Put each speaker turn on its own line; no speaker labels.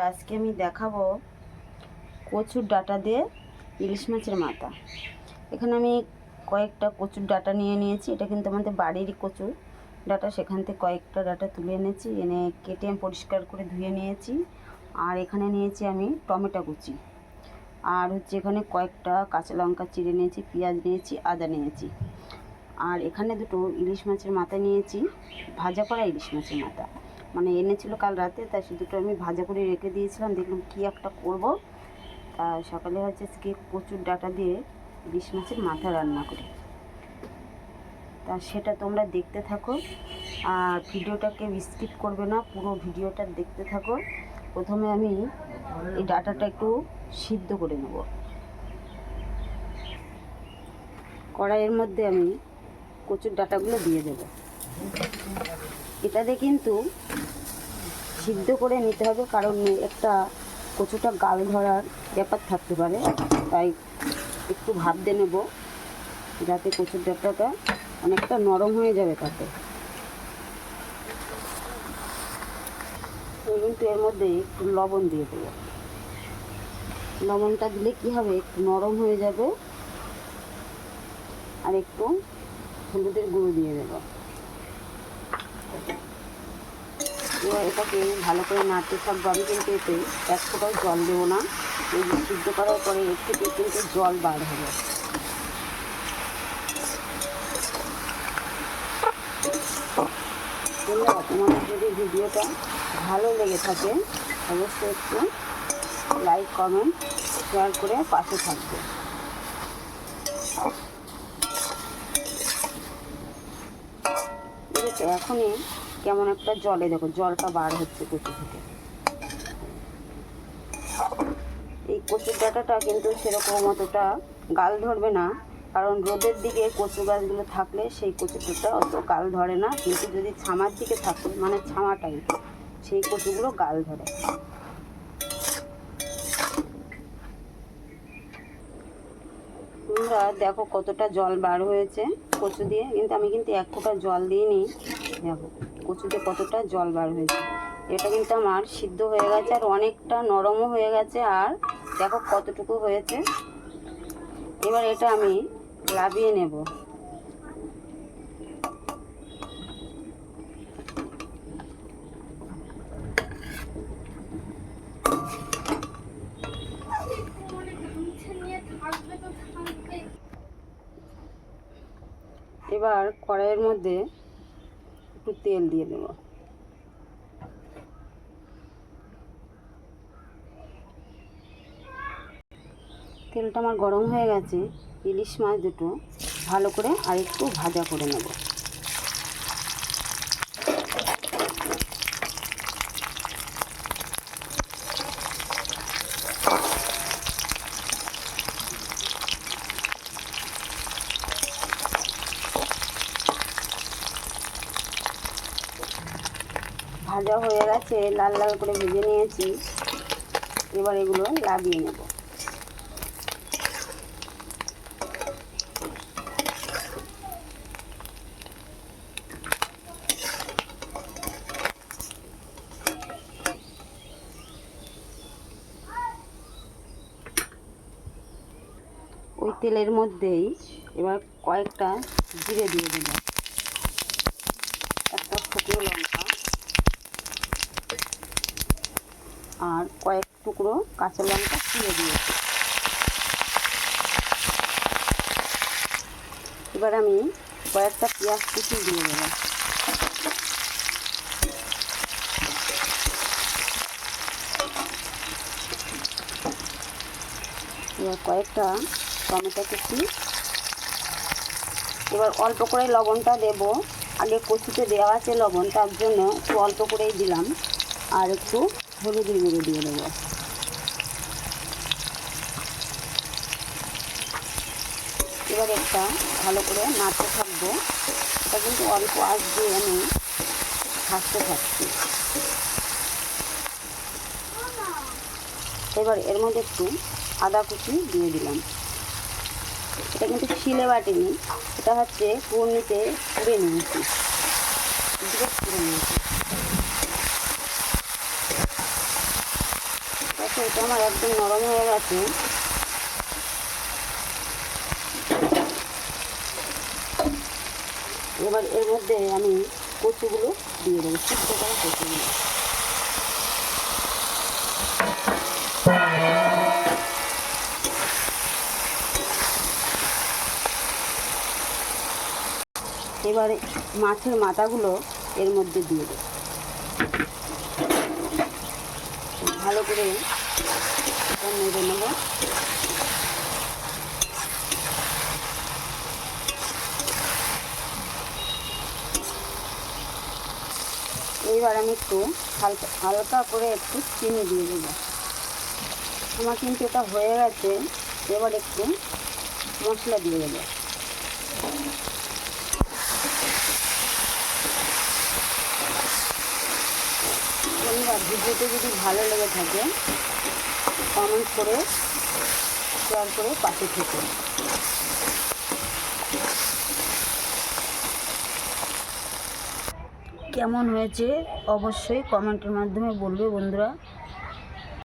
আজকে আমি দেখাবো কচুর ডাঁটা দিয়ে ইলিশ মাছের মাথা। এখানে আমি কয়েকটা কচুর ডাঁটা নিয়ে নিয়েছি। এটা কিন্তু আমাদের বাড়িরই কচুর ডাঁটা, সেখান থেকে কয়েকটা ডাঁটা তুলে এনেছি, এনে কেটে পরিষ্কার করে ধুয়ে নিয়েছি। আর এখানে নিয়েছি আমি টমেটো কুচি, আর এখানে কয়েকটা কাঁচা লঙ্কা চিড়ে নিয়েছি, পেঁয়াজ নিয়েছি, আদা নিয়েছি। আর এখানে দুটো ইলিশ মাছের মাথা নিয়েছি, ভাজা করা ইলিশ মাছের মাথা, মানে এনেছিল কাল রাতে, তাই সে দুটো আমি ভাজা করে রেখে দিয়েছিলাম। দেখলাম কি একটা করব, তা সকালে আজকে কচুর ডাঁটা দিয়ে ইলিশ মাছের মাথা রান্না করি। তা সেটা তোমরা দেখতে থাকো, আর ভিডিওটাকে স্কিপ করবে না, পুরো ভিডিওটা দেখতে থাকো। প্রথমে আমি এই ডাঁটাটা একটু সিদ্ধ করে নেব। কড়াইয়ের মধ্যে আমি কচুর ডাঁটাগুলো দিয়ে দেব। এটাতে কিন্তু সিদ্ধ করে নিতে হবে, কারণ একটা কচুটা গাল ধরার ব্যাপার থাকতে পারে, তাই একটু ভাবতে নেব যাতে কচুর ডাঁটাটা অনেকটা নরম হয়ে যাবে। তাতে কিন্তু এর মধ্যে একটু লবণ দিয়ে দেবো। লবণটা দিলে কি হবে, একটু নরম হয়ে যাবে। আর একটু হলুদের গুঁড়ো দিয়ে দেবো। এবার এটাকে ভালো করে নাড়তে থাকবো। আমি কিন্তু এতে এক ফোঁটাও জল দেবো না। এই সিদ্ধ করার পরে এর থেকে কিন্তু জল বার হবে। তোমাদের যদি ভিডিওটা ভালো লেগে থাকে অবশ্যই একটু লাইক, কমেন্ট, শেয়ার করে পাশে থাকবে। এখনই কেমন একটা জলে, দেখো জলটা বার হচ্ছে কচু থেকে। এই কচুর ডাঁটাটা কিন্তু সেরকম অতটা গাল ধরবে না, কারণ রোদের দিকে কচু গাছগুলো থাকলে সেই কচুটা অত গাল ধরে না, কিন্তু যদি ছামার দিকে থাকে, মানে ছামা টাইপ, সেই কচুগুলো গাল ধরে। তোমরা দেখো কতটা জল বার হয়েছে কচু দিয়ে, কিন্তু আমি কিন্তু এক ফোঁটা জল দিইনি। দেখো কচুতে কতটা জল বার হয়েছে। এটা কিন্তু আমার সিদ্ধ হয়ে গেছে, আর অনেকটা নরমও হয়ে গেছে। আর দেখো কতটুকু হয়েছে। এবার এটা আমি লাভিয়ে নেব। এবার কড়াইয়ের মধ্যে একটু তেল দিয়ে দেব। তেলটা আমার গরম হয়ে গেছে। ইলিশ মাছ দুটো ভালো করে আর একটু ভাজা করে নেব। ভাজা হয়ে গেছে, লাল লাল করে ভেজে নিয়েছি। এবার এগুলো লাগিয়ে নেব। ওই তেলের মধ্যেই এবার কয়েকটা জিরে দিয়ে দেব, একটা শুকনো লঙ্কা, আর কয়েক টুকরো কাঁচা লঙ্কা চিড়ে দিয়েছি। এবার আমি কয়েকটা পেঁয়াজ কুচি দিয়ে দেব। এবার কয়েকটা টমেটো কুচি। এবার অল্প করে লবণটা দেব। আগে কচুতে দেওয়া আছে লবণ, তার জন্য একটু অল্প করেই দিলাম। আর একটু হলুদের গুঁড়ো দিয়ে দেবো। এবার একটা ভালো করে নাড়তে থাকবো। এটা কিন্তু অল্প আঁচ দিয়ে আমি ভাজতে থাকছি। এবার এর মধ্যে একটু আদা কুচি দিয়ে দিলাম। এটা কিন্তু শিলে বাটিনি, এটা হচ্ছে পুরনিতে পুড়ে নিয়েছি, পুড়ে নিয়েছি। তো এটা আমার একদম নরম হয়ে গেছে। এবার এর মধ্যে আমি কচুগুলো দিয়ে দেবো, সিদ্ধ করা কচুগুলো। এবারে মাছের মাথাগুলো এর মধ্যে দিয়ে দেবো, ভালো করে এটা নেড়ে নেব। এইবার আমি একটু হালকা করে একটু চিনি দিয়ে দেবো। আমার কিন্তু এটা হয়ে গেছে। এবার একটু মশলা দিয়ে দেবো। বন্ধুরা, ভিডিওটি যদি ভালো লেগে থাকে কমেন্ট করে শেয়ার করে পাশে থেকে। কেমন হয়েছে অবশ্যই কমেন্টের মাধ্যমে বলবে বন্ধুরা।